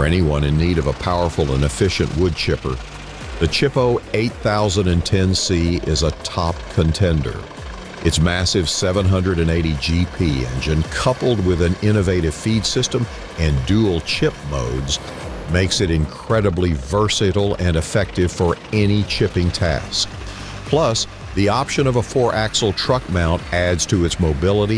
anyone in need of a powerful and efficient wood chipper. The Chippo 8010C is a top contender. Its massive 780 GP engine, coupled with an innovative feed system and dual chip modes, makes it incredibly versatile and effective for any chipping task. Plus, the option of a 4-axle truck mount adds to its mobility